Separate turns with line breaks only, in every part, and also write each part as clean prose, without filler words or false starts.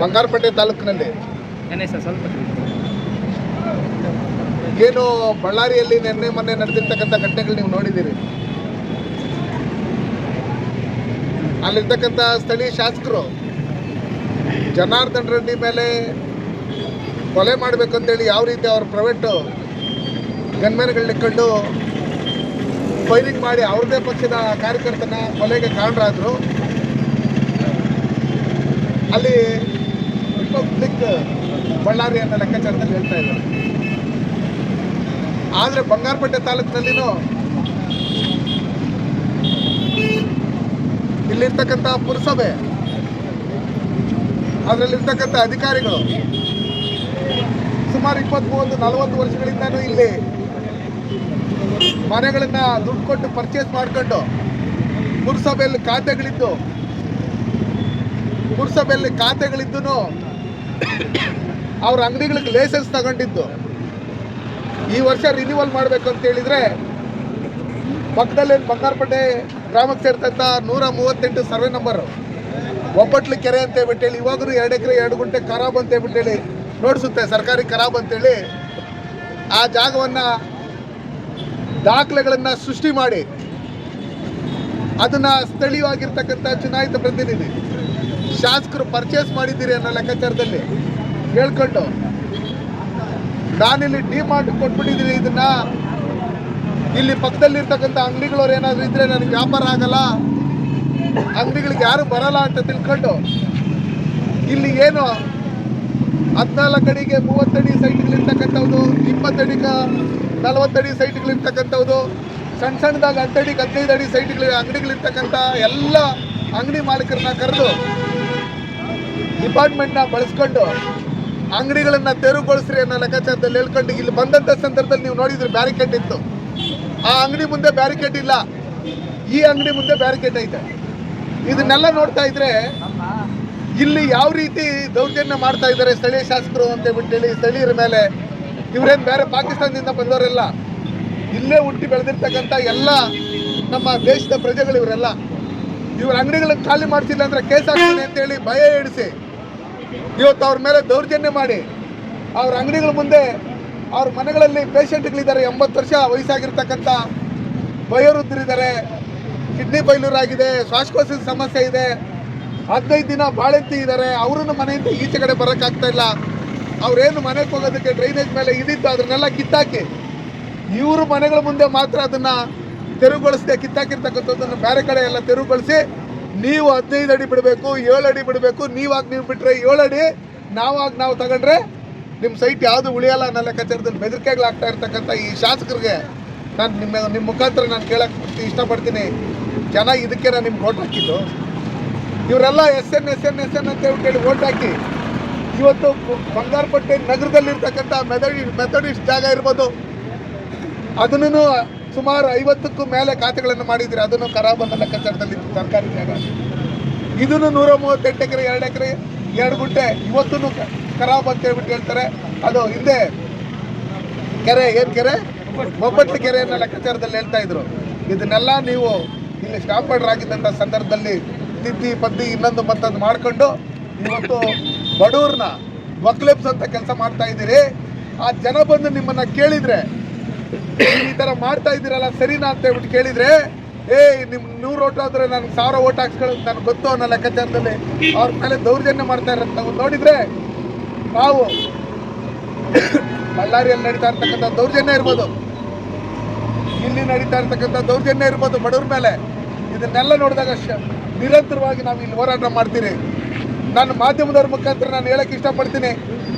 ಬಂಗಾರಪೇಟೆ ತಾಲೂಕಿನಲ್ಲಿ ಏನು ಬಳ್ಳಾರಿಯಲ್ಲಿ ನಿನ್ನೆ ಮೊನ್ನೆ ನಡೆದಿರ್ತಕ್ಕಂಥ ಘಟನೆಗಳು ನೀವು ನೋಡಿದ್ದೀರಿ. ಅಲ್ಲಿರ್ತಕ್ಕಂಥ ಸ್ಥಳೀಯ ಶಾಸಕರು ಜನಾರ್ದನ್ ರೆಡ್ಡಿ ಮೇಲೆ ಕೊಲೆ ಮಾಡಬೇಕಂತೇಳಿ ಯಾವ ರೀತಿ ಅವ್ರ ಪ್ರೈವೇಟು ಗನ್ಮ್ಯಾನ್ಗಳನ್ನಿಕೊಂಡು ಫೈರಿಂಗ್ ಮಾಡಿ ಅವ್ರದ್ದೇ ಪಕ್ಷದ ಕಾರ್ಯಕರ್ತನ ಕೊಲೆಗೆ ಕಾರಣರಾದರು. ಅಲ್ಲಿ ರಿಪಬ್ಲಿಕ್ ಬಳ್ಳಾರಿ ಅನ್ನೋ ಲೆಕ್ಕಾಚಾರದಲ್ಲಿ ಹೇಳ್ತಾ ಇದ್ದಾರೆ. ಆದರೆ ಬಂಗಾರಪೇಟೆ ತಾಲೂಕಿನಲ್ಲಿನೂ ಇಲ್ಲಿರ್ತಕ್ಕಂಥ ಪುರಸಭೆ, ಅದರಲ್ಲಿರ್ತಕ್ಕಂಥ ಅಧಿಕಾರಿಗಳು ಸುಮಾರು 20-30-40 ವರ್ಷಗಳಿಂದನೂ ಇಲ್ಲಿ ಮನೆಗಳನ್ನು ದುಡ್ಡು ಕೊಟ್ಟು ಪರ್ಚೇಸ್ ಮಾಡ್ಕೊಂಡು ಪುರಸಭೆಯಲ್ಲಿ ಖಾತೆಗಳಿದ್ದು ಅವ್ರ ಅಂಗಡಿಗಳಿಗೆ ಲೈಸೆನ್ಸ್ ತಗೊಂಡಿದ್ದು. ಈ ವರ್ಷ ರಿನ್ಯೂವಲ್ ಮಾಡಬೇಕು ಅಂತ ಹೇಳಿದರೆ ಪಕ್ಕದಲ್ಲಿ ಬಂಗಾರಪೇಟೆ ಗ್ರಾಮಕ್ಕೆ ಸೇರ್ತಂಥ 138 ಸರ್ವೆ ನಂಬರು ಒಬ್ಬಟ್ಲಿ ಕೆರೆ ಅಂತ ಹೇಳ್ಬಿಟ್ಟೇಳಿ ಇವಾಗೂ 2 ಎಕರೆ 2 ಗುಂಟೆ ಖರಾಬ್ ಅಂತ ಹೇಳ್ಬಿಟ್ಟೇಳಿ ನೋಡಿಸುತ್ತೆ, ಸರ್ಕಾರಿ ಖರಾಬ್ ಅಂತೇಳಿ ಆ ಜಾಗವನ್ನು ದಾಖಲೆಗಳನ್ನು ಸೃಷ್ಟಿ ಮಾಡಿ ಅದನ್ನು ಸ್ಥಳೀಯವಾಗಿರ್ತಕ್ಕಂಥ ಚುನಾಯಿತ ಪ್ರತಿನಿಧಿ ಶಾಸಕರು ಪರ್ಚೇಸ್ ಮಾಡಿದ್ದೀರಿ ಅನ್ನೋ ಲೆಕ್ಕಾಚಾರದಲ್ಲಿ ಹೇಳ್ಕೊಂಡು ನಾನಿಲ್ಲಿ ಡಿಮಾರ್ಟ್ ಕೊಟ್ಬಿಟ್ಟಿದ್ದೀನಿ, ಇದನ್ನು ಇಲ್ಲಿ ಪಕ್ಕದಲ್ಲಿರ್ತಕ್ಕಂಥ ಅಂಗಡಿಗಳವ್ರು ಏನಾದರೂ ಇದ್ದರೆ ನನಗೆ ವ್ಯಾಪಾರ ಆಗಲ್ಲ, ಅಂಗಡಿಗಳಿಗೆ ಯಾರು ಬರಲ್ಲ ಅಂತ ತಿಳ್ಕೊಂಡು ಇಲ್ಲಿ ಏನು 14 ಅಡಿಗೆ 30 ಅಡಿ ಸೈಟ್ಗಳಿರ್ತಕ್ಕಂಥದ್ದು, 20 ಅಡಿಗೆ 40 ಅಡಿ ಸೈಟ್ಗಳಿರ್ತಕ್ಕಂಥದ್ದು, ಸಣ್ಣದಾಗಿ 10 ಅಡಿಗೆ 15 ಅಡಿ ಅಂಗಡಿಗಳಿರ್ತಕ್ಕಂಥ ಎಲ್ಲ ಅಂಗಡಿ ಮಾಲೀಕರನ್ನ ಕರೆದು ಡಿಪಾರ್ಟ್ಮೆಂಟ್ನ ಬಳಸ್ಕೊಂಡು ಅಂಗಡಿಗಳನ್ನು ತೆರವುಗೊಳಿಸ್ರಿ ಅನ್ನೋ ಲೆಕ್ಕಾಚಾರದಲ್ಲಿ ಹೇಳ್ಕೊಂಡು ಇಲ್ಲಿ ಬಂದಂಥ ಸಂದರ್ಭದಲ್ಲಿ ನೀವು ನೋಡಿದ್ರೆ ಬ್ಯಾರಿಕೇಡ್ ಇತ್ತು. ಆ ಅಂಗಡಿ ಮುಂದೆ ಬ್ಯಾರಿಕೇಡ್ ಇಲ್ಲ, ಈ ಅಂಗಡಿ ಮುಂದೆ ಬ್ಯಾರಿಕೇಡ್ ಐತೆ. ಇದನ್ನೆಲ್ಲ ನೋಡ್ತಾ ಇದ್ರೆ ಇಲ್ಲಿ ಯಾವ ರೀತಿ ದೌರ್ಜನ್ಯ ಮಾಡ್ತಾ ಇದ್ದಾರೆ ಸ್ಥಳೀಯ ಶಾಸಕರು ಅಂತ ಹೇಳ್ಬಿಟ್ಟೇಳಿ ಸ್ಥಳೀಯರ ಮೇಲೆ. ಇವರೇನು ಬೇರೆ ಪಾಕಿಸ್ತಾನದಿಂದ ಬಂದವರೆಲ್ಲ, ಇಲ್ಲೇ ಹುಟ್ಟಿ ಬೆಳೆದಿರ್ತಕ್ಕಂಥ ಎಲ್ಲ ನಮ್ಮ ದೇಶದ ಪ್ರಜೆಗಳು ಇವರೆಲ್ಲ. ಇವ್ರ ಅಂಗಡಿಗಳನ್ನು ಖಾಲಿ ಮಾಡ್ತಿಲ್ಲ ಅಂದರೆ ಕೇಸ್ ಆಗ್ತೀನಿ ಅಂತೇಳಿ ಭಯ ಹಿಡಿಸಿ ಇವತ್ತು ಅವ್ರ ಮೇಲೆ ದೌರ್ಜನ್ಯ ಮಾಡಿ ಅವ್ರ ಅಂಗಡಿಗಳ ಮುಂದೆ ಅವ್ರ ಮನೆಗಳಲ್ಲಿ ಪೇಷಂಟ್ಗಳಿದ್ದಾರೆ, 80 ವರ್ಷ ವಯಸ್ಸಾಗಿರ್ತಕ್ಕಂಥ ವಯೋವೃದ್ಧರಿದ್ದಾರೆ, ಕಿಡ್ನಿ ಫೈಲ್ಯೂರ್ ಆಗಿದೆ, ಶ್ವಾಸಕೋಶದ ಸಮಸ್ಯೆ ಇದೆ, 15 ದಿನ ಬಾಳೆತ್ತಿ ಇದ್ದಾರೆ. ಅವರನ್ನು ಮನೆಯಿಂದ ಈಚೆ ಕಡೆ ಬರೋಕ್ಕಾಗ್ತಾ ಇಲ್ಲ. ಅವರೇನು ಮನೆಗೆ ಹೋಗೋದಕ್ಕೆ ಡ್ರೈನೇಜ್ ಮೇಲೆ ಇದಿತ್ತು ಅದನ್ನೆಲ್ಲ ಕಿತ್ತಾಕಿ ಇವರು ಮನೆಗಳ ಮುಂದೆ ಮಾತ್ರ ಅದನ್ನು ತೆರವುಗೊಳಿಸದೆ ಕಿತ್ತಾಕಿರ್ತಕ್ಕಂಥದ್ದನ್ನು ಬೇರೆ ಕಡೆ ಎಲ್ಲ ತೆರವುಗೊಳಿಸಿ ನೀವು 15 ಅಡಿ ಬಿಡಬೇಕು, 7 ಅಡಿ ಬಿಡಬೇಕು, ನೀವಾಗಿ ನೀವು ಬಿಟ್ಟರೆ 7 ಅಡಿ, ನಾವು ತಗೊಂಡ್ರೆ ನಿಮ್ಮ ಸೈಟ್ ಯಾವುದು ಉಳಿಯಲ್ಲ ಅನ್ನೋ ಲೆಕ್ಕಾಚಾರದಲ್ಲಿ ಬೆದರಿಕೆಗಳಾಗ್ತಾ ಇರ್ತಕ್ಕಂಥ ಈ ಶಾಸಕರಿಗೆ ನಾನು ನಿಮ್ಮ ಮುಖಾಂತರ ನಾನು ಕೇಳಕ್ಕೆ ಇಷ್ಟಪಡ್ತೀನಿ. ಜನ ಇದಕ್ಕೆ ನಾನು ನಿಮ್ಗೆ ಓಟ್ ಹಾಕಿದ್ದು. ಇವರೆಲ್ಲ ಎಸ್ ಎನ್ ಅಂತ ಹೇಳಿ ಓಟ್ ಹಾಕಿ ಇವತ್ತು ಬಂಗಾರಪೇಟೆ ನಗರದಲ್ಲಿರ್ತಕ್ಕಂಥ ಮೆಥಡಿಸ್ಟ್ ಜಾಗ ಇರ್ಬೋದು, ಅದನ್ನು ಸುಮಾರು 50ಕ್ಕೂ ಮೇಲೆ ಖಾತೆಗಳನ್ನು ಮಾಡಿದರೆ ಅದನ್ನು ಖರಾಬ್ ಅನ್ನೋ ಲೆಕ್ಕಾಚಾರದಲ್ಲಿ ಸರ್ಕಾರಿ ಜಾಗ. ಇದನ್ನು 138 ಎಕರೆ 2 ಎಕರೆ 2 ಗುಂಟೆ ಇವತ್ತೂ ಖರಾಬ್ ಅಂತ ಹೇಳ್ಬಿಟ್ಟು ಹೇಳ್ತಾರೆ. ಅದು ಹಿಂದೆ ಕೆರೆ ಒಬ್ಬಟ್ಲಿ ಕೆರೆ ಅನ್ನೋ ಲೆಕ್ಕಾಚಾರದಲ್ಲಿ ಹೇಳ್ತಾ ಇದ್ರು. ಇದನ್ನೆಲ್ಲ ನೀವು ಇಲ್ಲಿ ಸ್ಟಾಪ್ ಆರ್ಡರ್ ಆಗಿದ್ದಂಥ ಸಂದರ್ಭದಲ್ಲಿ ತಿದ್ದಿ ಪದ್ದಿ ಇನ್ನೊಂದು ಮತ್ತೊಂದು ಮಾಡ್ಕೊಂಡು ಇವತ್ತು ಬಡವ್ರನ್ನ ಒಕ್ಲೆಬ್ಸಂತ ಕೆಲಸ ಮಾಡ್ತಾ ಇದ್ದೀರಿ. ಆ ಜನ ಬಂದು ನಿಮ್ಮನ್ನ ಕೇಳಿದ್ರೆ ಈ ಥರ ಮಾಡ್ತಾ ಇದ್ದೀರಲ್ಲ ಸರಿನಾ ಅಂತ ಹೇಳ್ಬಿಟ್ಟು ಕೇಳಿದ್ರೆ, ನಿಮ್ಮ 100 ಓಟ್ ಆದರೆ ನನಗೆ 1000 ಓಟ್ ಹಾಕ್ಸ್ಕೊಳ್ಳೋದು ನನಗೆ ಗೊತ್ತು ಅನ್ನೋ ಲೆಕ್ಕಾಚಾರದಲ್ಲಿ ಅವ್ರ ಮೇಲೆ ದೌರ್ಜನ್ಯ ಮಾಡ್ತಾ ಇರೋದು ನಾವು ನೋಡಿದರೆ, ನಾವು ಬಳ್ಳಾರಿಯಲ್ಲಿ ನಡೀತಾ ಇರ್ತಕ್ಕಂಥ ದೌರ್ಜನ್ಯ ಇರ್ಬೋದು, ಇಲ್ಲಿ ನಡೀತಾ ಇರ್ತಕ್ಕಂಥ ದೌರ್ಜನ್ಯ ಇರ್ಬೋದು ಬಡವ್ರ ಮೇಲೆ, ಇದನ್ನೆಲ್ಲ ನೋಡಿದಾಗ ನಿರಂತರವಾಗಿ ನಾವು ಇಲ್ಲಿ ಹೋರಾಟ ಮಾಡ್ತೀರಿ. ನಾನು ಮಾಧ್ಯಮದವ್ರ ಮುಖಾಂತರ ನಾನು ಹೇಳಕ್ಕೆ ಇಷ್ಟಪಡ್ತೀನಿ,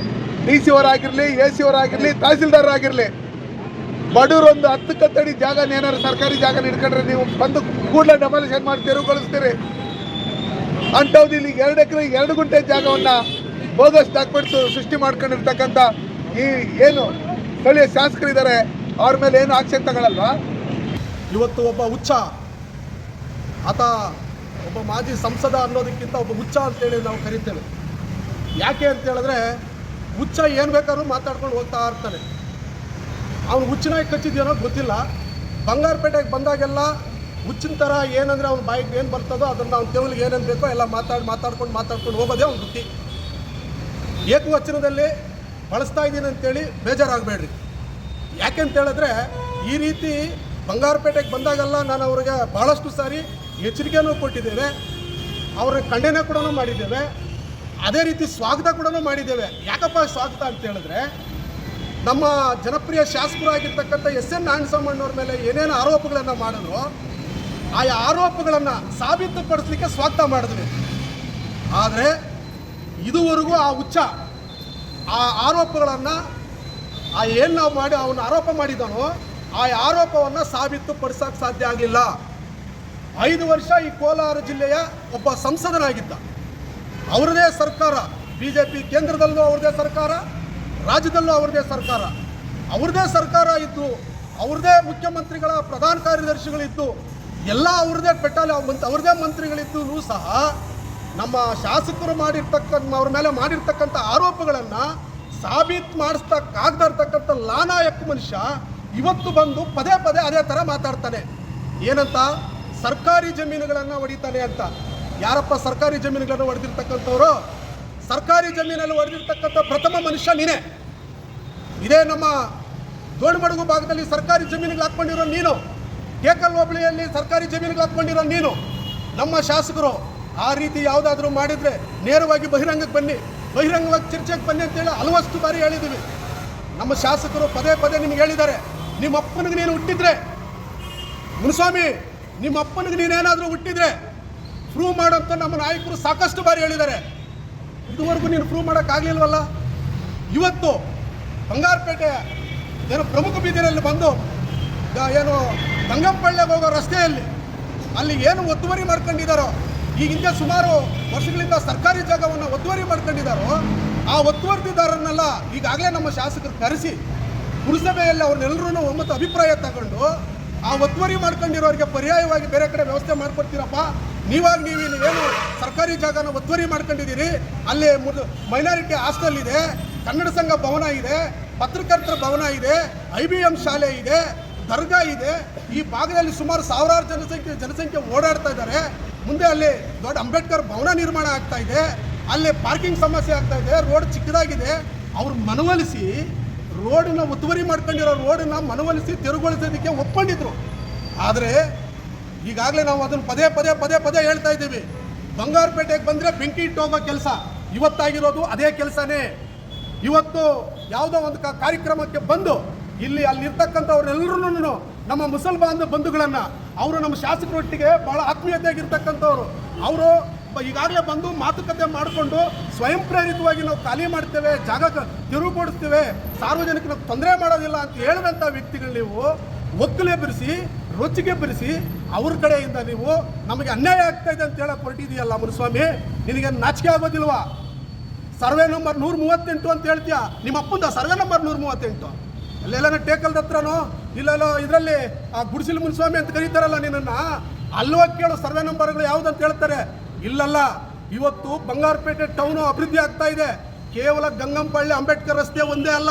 DC ಅವರಾಗಿರಲಿ, AC ಅವರಾಗಿರಲಿ, ತಹಸೀಲ್ದಾರ್ ಆಗಿರಲಿ, ಬಡವರು ಒಂದು 10 ಕತ್ತಡಿ ಜಾಗ ಏನಾದ್ರು ಸರ್ಕಾರಿ ಜಾಗ ಹಿಡ್ಕೊಂಡ್ರೆ ನೀವು ಬಂದು ಕೂಡಲೇ ಡೆಮಾಲಿಷನ್ ಮಾಡಿ ತೆರವುಗೊಳಿಸ್ತೀರಿ. ಅಂಥದ್ದು ಇಲ್ಲಿ 2 ಎಕರೆ 2 ಗುಂಟೆ ಜಾಗವನ್ನು ಬೋಗಸ್ ಡಾಕ್ಯುಮೆಂಟ್ಸ್ ಸೃಷ್ಟಿ ಮಾಡ್ಕೊಂಡಿರ್ತಕ್ಕಂಥ ಈ ಏನು ಸ್ಥಳೀಯ ಶಾಸಕರಿದ್ದಾರೆ ಅವ್ರ ಮೇಲೆ ಏನು ಆಕ್ಷನ್ ತಗೊಳ್ಳಲ್ವಾ?
ಇವತ್ತು ಒಬ್ಬ ಹುಚ್ಚ, ಆತ ಒಬ್ಬ ಮಾಜಿ ಸಂಸದ ಅನ್ನೋದಕ್ಕಿಂತ ಒಬ್ಬ ಹುಚ್ಚ ಅಂತೇಳಿ ನಾವು ಕರಿತೇವೆ. ಯಾಕೆ ಅಂತ ಹೇಳಿದ್ರೆ ಹುಚ್ಚ ಏನು ಬೇಕಾದ್ರೂ ಮಾತಾಡ್ಕೊಂಡು ಹೋಗ್ತಾ ಇರ್ತಾನೆ. ಅವನು ಹುಚ್ಚಿನಾಗಿ ಕಚ್ಚಿದ್ಯೇನೋ ಗೊತ್ತಿಲ್ಲ. ಬಂಗಾರಪೇಟೆಗೆ ಬಂದಾಗೆಲ್ಲ ಹುಚ್ಚಿನ ಥರ ಏನಂದರೆ ಅವ್ನ ಬಾಯಿಗೆ ಏನು ಬರ್ತದೋ ಅದನ್ನು ಅವ್ನ ತೆವಲಿಗೆ ಏನೇನು ಬೇಕೋ ಎಲ್ಲ ಮಾತಾಡ್ಕೊಂಡು ಹೋಗೋದೇ ಅವ್ನ ವೃತ್ತಿ. ಏಕವಚನದಲ್ಲಿ ಬಳಸ್ತಾ ಇದ್ದೀನಿ ಅಂತೇಳಿ ಬೇಜಾರಾಗಬೇಡ್ರಿ. ಯಾಕೆಂತ ಹೇಳಿದ್ರೆ ಈ ರೀತಿ ಬಂಗಾರಪೇಟೆಗೆ ಬಂದಾಗೆಲ್ಲ ನಾನು ಅವ್ರಿಗೆ ಭಾಳಷ್ಟು ಸಾರಿ ಎಚ್ಚರಿಕೆಯೂ ಕೊಟ್ಟಿದ್ದೇವೆ, ಅವರ ಖಂಡನೆ ಕೂಡ ಮಾಡಿದ್ದೇವೆ, ಅದೇ ರೀತಿ ಸ್ವಾಗತ ಕೂಡ ಮಾಡಿದ್ದೇವೆ. ಯಾಕಪ್ಪ ಸ್ವಾಗತ ಅಂತ ಹೇಳಿದ್ರೆ ನಮ್ಮ ಜನಪ್ರಿಯ ಶಾಸಕರಾಗಿರ್ತಕ್ಕಂಥ ಎಸ್.ಎನ್. ನಾರಾಯಣಸ್ವಾಮಣ್ಣವ್ರ ಮೇಲೆ ಏನೇನು ಆರೋಪಗಳನ್ನು ಮಾಡಿದ್ರು ಆಯಾ ಆರೋಪಗಳನ್ನು ಸಾಬೀತುಪಡಿಸಲಿಕ್ಕೆ ಸ್ವಾಗತ ಮಾಡಿದ್ವಿ. ಆದರೆ ಇದುವರೆಗೂ ಆ ಹುಚ್ಚ ಆ ಆರೋಪಗಳನ್ನು ಏನು ನಾವು ಮಾಡಿ ಅವನು ಆರೋಪ ಮಾಡಿದನೋ ಆ ಆರೋಪವನ್ನು ಸಾಬೀತುಪಡಿಸೋಕ್ಕೆ ಸಾಧ್ಯ ಆಗಲಿಲ್ಲ. 5 ವರ್ಷ ಈ ಕೋಲಾರ ಜಿಲ್ಲೆಯ ಒಬ್ಬ ಸಂಸದನಾಗಿದ್ದ. ಅವರದೇ ಸರ್ಕಾರ, BJP ಕೇಂದ್ರದಲ್ಲೂ ಅವ್ರದ್ದೇ ಸರ್ಕಾರ, ರಾಜ್ಯದಲ್ಲೂ ಅವ್ರದ್ದೇ ಸರ್ಕಾರ, ಅವ್ರದ್ದೇ ಸರ್ಕಾರ ಇದ್ದು, ಅವ್ರದ್ದೇ ಮುಖ್ಯಮಂತ್ರಿಗಳ ಪ್ರಧಾನ ಕಾರ್ಯದರ್ಶಿಗಳಿದ್ದು, ಎಲ್ಲ ಅವ್ರದ್ದೇ ಅವ್ರದ್ದೇ ಮಂತ್ರಿಗಳಿದ್ದೂ ಸಹ ನಮ್ಮ ಶಾಸಕರು ಅವ್ರ ಮೇಲೆ ಮಾಡಿರ್ತಕ್ಕಂಥ ಆರೋಪಗಳನ್ನು ಸಾಬೀತು ಮಾಡಿಸ್ತಕ್ಕಾಗದ ಇರ್ತಕ್ಕಂಥ ಲಾನಾಯಕ ಮನುಷ್ಯ ಇವತ್ತು ಬಂದು ಪದೇ ಪದೇ ಅದೇ ಥರ ಮಾತಾಡ್ತಾನೆ. ಏನಂತ? ಸರ್ಕಾರಿ ಜಮೀನುಗಳನ್ನು ಹೊಡಿತಾನೆ ಅಂತ. ಯಾರಪ್ಪ ಸರ್ಕಾರಿ ಜಮೀನುಗಳನ್ನು ಹೊಡೆದಿರ್ತಕ್ಕಂಥವ್ರು? ಸರ್ಕಾರಿ ಜಮೀನಲ್ಲಿ ಹೊಡೆದಿರ್ತಕ್ಕಂಥ ಪ್ರಥಮ ಮನುಷ್ಯ ನೀನೇ. ಇದೇ ನಮ್ಮ ದೋಣಿಮಡುಗು ಭಾಗದಲ್ಲಿ ಸರ್ಕಾರಿ ಜಮೀನಿಗೆ ಹಾಕ್ಕೊಂಡಿರೋ ನೀನು, ಕೇಕಲ್ ಹೋಬಳಿಯಲ್ಲಿ ಸರ್ಕಾರಿ ಜಮೀನಿಗೆ ಹಾಕ್ಕೊಂಡಿರೋ ನೀನು. ನಮ್ಮ ಶಾಸಕರು ಆ ರೀತಿ ಯಾವುದಾದ್ರೂ ಮಾಡಿದರೆ ನೇರವಾಗಿ ಬಹಿರಂಗಕ್ಕೆ ಬನ್ನಿ, ಬಹಿರಂಗವಾಗಿ ಚರ್ಚೆಗೆ ಬನ್ನಿ ಅಂತೇಳಿ ಹಲವಷ್ಟು ಬಾರಿ ಹೇಳಿದ್ದೀವಿ. ನಮ್ಮ ಶಾಸಕರು ಪದೇ ಪದೇ ನಿಮ್ಗೆ ಹೇಳಿದ್ದಾರೆ, ನಿಮ್ಮ ಅಪ್ಪನಿಗೆ ನೀನು ಹುಟ್ಟಿದ್ರೆ, ಮುನಿಸ್ವಾಮಿ ನಿಮ್ಮ ಅಪ್ಪನಿಗೆ ನೀನೇನಾದರೂ ಹುಟ್ಟಿದ್ರೆ ಪ್ರೂವ್ ಮಾಡೋಂಥ ನಮ್ಮ ನಾಯಕರು ಸಾಕಷ್ಟು ಬಾರಿ ಹೇಳಿದ್ದಾರೆ. ಇದುವರೆಗೂ ನೀನು ಪ್ರೂವ್ ಮಾಡೋಕ್ಕಾಗಲಿಲ್ವಲ್ಲ. ಇವತ್ತು ಬಂಗಾರಪೇಟೆ ಏನು ಪ್ರಮುಖ ಬೀದಿಯಲ್ಲಿ ಬಂದು ಏನು ಗಂಗಂಪಳ್ಳಿಗೆ ಹೋಗೋ ರಸ್ತೆಯಲ್ಲಿ ಅಲ್ಲಿ ಏನು ಒತ್ತುವರಿ ಮಾಡ್ಕೊಂಡಿದ್ದಾರೋ, ಈ ಹಿಂದೆ ಸುಮಾರು ವರ್ಷಗಳಿಂದ ಸರ್ಕಾರಿ ಜಾಗವನ್ನು ಒತ್ತುವರಿ ಮಾಡ್ಕೊಂಡಿದ್ದಾರೋ ಆ ಒತ್ತುವರಿದಾರನ್ನೆಲ್ಲ ಈಗಾಗಲೇ ನಮ್ಮ ಶಾಸಕರು ಕರೆಸಿ ಪುರಸಭೆಯಲ್ಲಿ ಅವ್ರನ್ನೆಲ್ಲರೂ ಒಮ್ಮತ ಅಭಿಪ್ರಾಯ ತಗೊಂಡು ಆ ಒತ್ತುವರಿ ಮಾಡ್ಕೊಂಡಿರೋರಿಗೆ ಪರ್ಯಾಯವಾಗಿ ಬೇರೆ ಕಡೆ ವ್ಯವಸ್ಥೆ ಮಾಡ್ಕೊಡ್ತೀರಪ್ಪ, ನೀವಾಗಿ ನೀವು ಏನು ಸರ್ಕಾರಿ ಜಾಗನ ಒತ್ತುವರಿ ಮಾಡ್ಕೊಂಡಿದ್ದೀರಿ, ಅಲ್ಲಿ ಮೈನಾರಿಟಿ ಹಾಸ್ಟೆಲ್ ಇದೆ, ಕನ್ನಡ ಸಂಘ ಭವನ ಇದೆ, ಪತ್ರಕರ್ತರ ಭವನ ಇದೆ, IBM ಶಾಲೆ ಇದೆ, ದರ್ಗಾ ಇದೆ. ಈ ಭಾಗದಲ್ಲಿ ಸುಮಾರು ಸಾವಿರಾರು ಜನಸಂಖ್ಯೆ ಓಡಾಡ್ತಾ ಇದ್ದಾರೆ. ಮುಂದೆ ಅಲ್ಲಿ ದೊಡ್ಡ ಅಂಬೇಡ್ಕರ್ ಭವನ ನಿರ್ಮಾಣ ಆಗ್ತಾ ಇದೆ, ಅಲ್ಲಿ ಪಾರ್ಕಿಂಗ್ ಸಮಸ್ಯೆ ಆಗ್ತಾ ಇದೆ, ರೋಡ್ ಚಿಕ್ಕದಾಗಿದೆ. ಅವ್ರು ಮನವೊಲಿಸಿ ರೋಡನ್ನ ಒತ್ತುವರಿ ಮಾಡ್ಕೊಂಡಿರೋ ರೋಡನ್ನ ಮನವೊಲಿಸಿ ತೆರವುಗೊಳಿಸೋದಕ್ಕೆ ಒಪ್ಕೊಂಡಿದ್ರು. ಆದರೆ ಈಗಾಗಲೇ ನಾವು ಅದನ್ನು ಪದೇ ಪದೇ ಪದೇ ಪದೇ ಹೇಳ್ತಾ ಇದ್ದೀವಿ. ಬಂಗಾರಪೇಟೆಗೆ ಬಂದರೆ ಬೆಂಕಿ ಇಟ್ಟು ಹೋಗೋ ಕೆಲಸ ಇವತ್ತಾಗಿರೋದು ಅದೇ ಕೆಲಸನೇ. ಇವತ್ತು ಯಾವುದೋ ಒಂದು ಕಾರ್ಯಕ್ರಮಕ್ಕೆ ಬಂದು ಅಲ್ಲಿರ್ತಕ್ಕಂಥವ್ರೆಲ್ಲರೂ ನಮ್ಮ ಮುಸಲ್ಮಾನ ಬಂಧುಗಳನ್ನು ಅವರು ನಮ್ಮ ಶಾಸಕರೊಟ್ಟಿಗೆ ಭಾಳ ಆತ್ಮೀಯತೆಯಾಗಿರ್ತಕ್ಕಂಥವ್ರು, ಅವರು ಈಗಾಗಲೇ ಬಂದು ಮಾತುಕತೆ ಮಾಡಿಕೊಂಡು ಸ್ವಯಂ ಪ್ರೇರಿತವಾಗಿ ನಾವು ಖಾಲಿ ಮಾಡ್ತೇವೆ, ಜಾಗ ತೆರವುಗೊಳಿಸ್ತೇವೆ, ಸಾರ್ವಜನಿಕರಿಗೆ ತೊಂದರೆ ಮಾಡೋದಿಲ್ಲ ಅಂತ ಹೇಳಿದಂಥ ವ್ಯಕ್ತಿಗಳು ನೀವು ಒಕ್ಕಲೆಬ್ಬರಿಸಿ ರೊಚ್ಚಿಗೆಬ್ಬರಿಸಿ ಅವ್ರ ಕಡೆಯಿಂದ ನೀವು ನಮಗೆ ಅನ್ಯಾಯ ಆಗ್ತಾ ಇದೆ ಅಂತ ಹೇಳಕ್ಕೆ ಹೊರಟಿದೆಯಲ್ಲ ಮುನಿಸ್ವಾಮಿ, ನಿನಗೆ ನಾಚಿಕೆ ಆಗೋದಿಲ್ವಾ? ಸರ್ವೆ ನಂಬರ್ 138 ಅಂತ ಹೇಳ್ತೀಯ, ನಿಮ್ಮ ಅಪ್ಪಂದ ಸರ್ವೆ ನಂಬರ್ 138 ಅಲ್ಲೆಲ್ಲ ಟೇಕಲ್ದ ಹತ್ರನೋ ಇಲ್ಲೆಲ್ಲ ಇದರಲ್ಲಿ ಆ ಗುಡಿಸಿಲು ಮುನಿಸ್ವಾಮಿ ಅಂತ ಕರೀತಾರಲ್ಲ ನಿನ್ನನ್ನು, ಅಲ್ಲೋಗಿ ಕೇಳು ಸರ್ವೆ ನಂಬರ್ಗಳು ಯಾವುದಂತ ಹೇಳ್ತಾರೆ. ಇಲ್ಲಲ್ಲ, ಇವತ್ತು ಬಂಗಾರಪೇಟೆ ಟೌನು ಅಭಿವೃದ್ಧಿ ಆಗ್ತಾ ಇದೆ. ಕೇವಲ ಗಂಗಂಪಳ್ಳಿ ಅಂಬೇಡ್ಕರ್ ರಸ್ತೆ ಒಂದೇ ಅಲ್ಲ,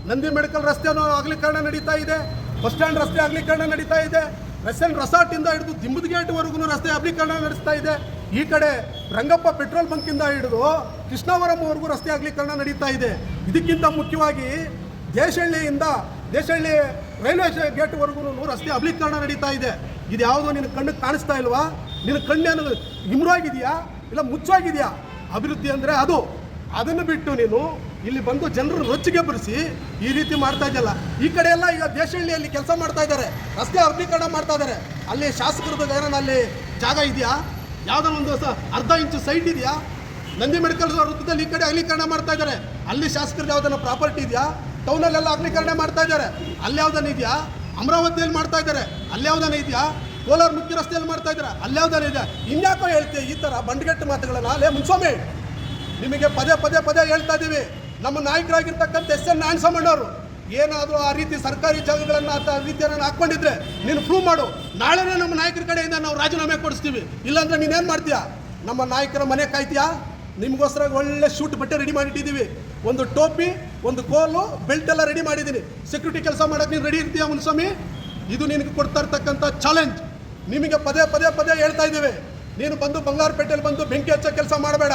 ನಂದಿ ಮೆಡಿಕಲ್ ರಸ್ತೆನೂ ಅಗಲೀಕರಣ ನಡೀತಾ ಇದೆ, ಬಸ್ ಸ್ಟ್ಯಾಂಡ್ ರಸ್ತೆ ಅಗಲೀಕರಣ ನಡೀತಾ ಇದೆ, ರೆಸ್ಟೆಂಟ್ ರೆಸಾರ್ಟಿಂದ ಹಿಡಿದು ದಿಂಬದ ಗೇಟ್ವರೆಗೂ ರಸ್ತೆ ಅಗಲೀಕರಣ ನಡೆಸ್ತಾ ಇದೆ. ಈ ಕಡೆ ರಂಗಪ್ಪ ಪೆಟ್ರೋಲ್ ಬಂಕಿಂದ ಹಿಡಿದು ಕೃಷ್ಣವರಂವರೆಗೂ ರಸ್ತೆ ಅಗಲೀಕರಣ ನಡೀತಾ ಇದೆ. ಇದಕ್ಕಿಂತ ಮುಖ್ಯವಾಗಿ ದೇಶಹಳ್ಳಿ ರೈಲ್ವೆ ಗೇಟ್ವರೆಗೂ ರಸ್ತೆ ಅಗಲೀಕರಣ ನಡೀತಾ ಇದೆ. ಇದು ಯಾವುದೋ ನಿನ್ನ ಕಣ್ಣಿಗೆ ಕಾಣಿಸ್ತಾ ಇಲ್ವಾ? ನಿನ್ನ ಕಣ್ಣೇನು ಇಮ್ರಾಗಿದೆಯಾ ಇಲ್ಲ ಮುಚ್ಚಾಗಿದೆಯಾ? ಅಭಿವೃದ್ಧಿ ಅಂದರೆ ಅದನ್ನು ಬಿಟ್ಟು ನೀನು ಇಲ್ಲಿ ಬಂದು ಜನರು ರೊಚ್ಚಿಗೆ ಬರೆಸಿ ಈ ರೀತಿ ಮಾಡ್ತಾ ಇದೆಯಲ್ಲ. ಈ ಕಡೆ ಎಲ್ಲ ಈಗ ದೇಶಹಳ್ಳಿಯಲ್ಲಿ ಕೆಲಸ ಮಾಡ್ತಾ ಇದ್ದಾರೆ, ರಸ್ತೆ ಅಗಲೀಕರಣ ಮಾಡ್ತಾ ಇದ್ದಾರೆ. ಅಲ್ಲಿ ಶಾಸಕರದ್ದು ಏನೋ ಅಲ್ಲಿ ಜಾಗ ಇದೆಯಾ? ಯಾವುದೋ ಒಂದು ಅರ್ಧ ಇಂಚು ಸೈಟ್ ಇದೆಯಾ? ನಂದಿ ಮೆಡಿಕಲ್ ವೃತ್ತದಲ್ಲಿ ಈ ಕಡೆ ಅಗಲೀಕರಣ ಮಾಡ್ತಾ ಇದ್ದಾರೆ, ಅಲ್ಲಿ ಶಾಸಕರದ್ದು ಯಾವುದನ್ನ ಪ್ರಾಪರ್ಟಿ ಇದೆಯಾ? ಟೌನಲ್ಲೆಲ್ಲ ಅಗಲೀಕರಣ ಮಾಡ್ತಾ ಇದ್ದಾರೆ, ಅಲ್ಲಿ ಯಾವುದನ್ನ ಇದೆಯಾ? ಅಮರಾವತಿಯಲ್ಲಿ ಮಾಡ್ತಾ ಇದ್ದಾರೆ, ಅಲ್ಲಿ ಯಾವುದನ್ನ ಇದೆಯಾ? ಕೋಲಾರ ಮುಖ್ಯ ರಸ್ತೆಯಲ್ಲಿ ಮಾಡ್ತಾ ಇದ್ದಾರೆ, ಅಲ್ಲಿ ಯಾವುದನ್ನ ಇದೆಯಾ? ಇನ್ಯಾಕೋ ಹೇಳ್ತೀವಿ ಈ ಥರ ಬಂಡ್ಗೆಟ್ಟು ಮಾತುಗಳನ್ನು? ಅಲ್ಲೇ ಮುನ್ಸ್ವಾಮಿ, ನಿಮಗೆ ಪದೇ ಪದೇ ಪದೇ ಹೇಳ್ತಾ ಇದ್ದೀವಿ, ನಮ್ಮ ನಾಯಕರಾಗಿರ್ತಕ್ಕಂಥ ಎಸ್.ಎನ್. ನಾರಾಯಣಸ್ವಾಮಣ್ಣವರು ಏನಾದರೂ ಆ ರೀತಿ ಸರ್ಕಾರಿ ಜಾಗಗಳನ್ನು ಆ ರೀತಿಯನ್ನು ಹಾಕ್ಕೊಂಡಿದ್ರೆ ನೀನು ಪ್ರೂವ್ ಮಾಡು. ನಾಳೆನೇ ನಮ್ಮ ನಾಯಕರ ಕಡೆಯಿಂದ ನಾವು ರಾಜೀನಾಮೆ ಕೊಡಿಸ್ತೀವಿ. ಇಲ್ಲಾಂದರೆ ನೀನೇನು ಮಾಡ್ತೀಯಾ? ನಮ್ಮ ನಾಯಕರ ಮನೆ ಕಾಯ್ತೀಯಾ? ನಿಮಗೋಸ್ಕರ ಒಳ್ಳೆ ಶೂಟ್ ಬಟ್ಟೆ ರೆಡಿ ಮಾಡಿಟ್ಟಿದ್ದೀವಿ, ಒಂದು ಟೋಪಿ, ಒಂದು ಕೋಲು, ಬೆಲ್ಟ್ ಎಲ್ಲ ರೆಡಿ ಮಾಡಿದ್ದೀನಿ. ಸೆಕ್ಯೂರಿಟಿ ಕೆಲಸ ಮಾಡೋಕ್ಕೆ ನೀನು ರೆಡಿ ಇರ್ತೀಯಾ ಮುನ್ಸ್ವಾಮಿ? ಇದು ನಿನಗೆ ಕೊಡ್ತಾ ಇರ್ತಕ್ಕಂಥ ಚಾಲೆಂಜ್. ನಿಮಗೆ ಪದೇ ಪದೇ ಪದೇ ಹೇಳ್ತಾ ಇದ್ದೀವಿ, ನೀನು ಬಂದು ಬಂಗಾರಪೇಟೆಯಲ್ಲಿ ಬಂದು ಬೆಂಕಿ ಹಚ್ಚೋ ಕೆಲಸ ಮಾಡಬೇಡ.